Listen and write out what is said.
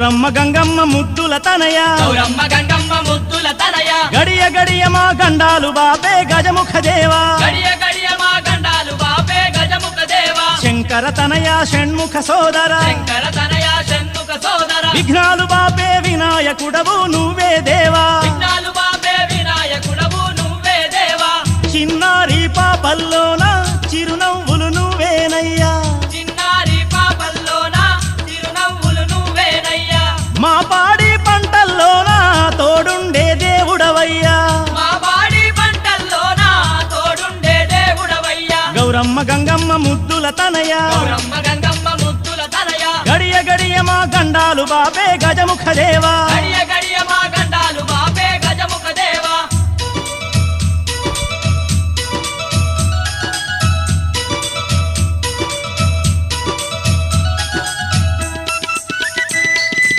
గౌరమ్మ గంగమ్మ ముద్దుల తనయ గౌరమ్మ గంగమ్మ ముద్దుల తనయ గడియ గడియ మా గండాలు బాపే గజముఖ దేవా గడియ గడియ మా గండాలు బాపే గజముఖ దేవా శంకర తనయ షణ్ముఖ సోదర శంకర తనయ షణ్ముఖ సోదర విఘ్నాలు బాపే వినాయకుడవు నువ్వే దేవా విఘ్నాలు బాపే వినాయకుడవు నువ్వే దేవా చిన్నారి పాపల్లోన చిరునవ్వులు నువ్వేనయ్యా చిన్నారి పాపల్లోన చిరునవ్వులు నువ్వేనయ్యా మా పాడి పంటల్లోన తోడుండే దేవుడవయ్యా మా పాడి పంటల్లోన తోడుండే దేవుడవయ్యా గౌరమ్మ గంగమ్మ ముద్దుల తనయ గౌరమ్మ గంగమ్మ ముద్దుల తనయ గడియ గడియ మా గండాలు బాపే గజముఖ దేవా గడియ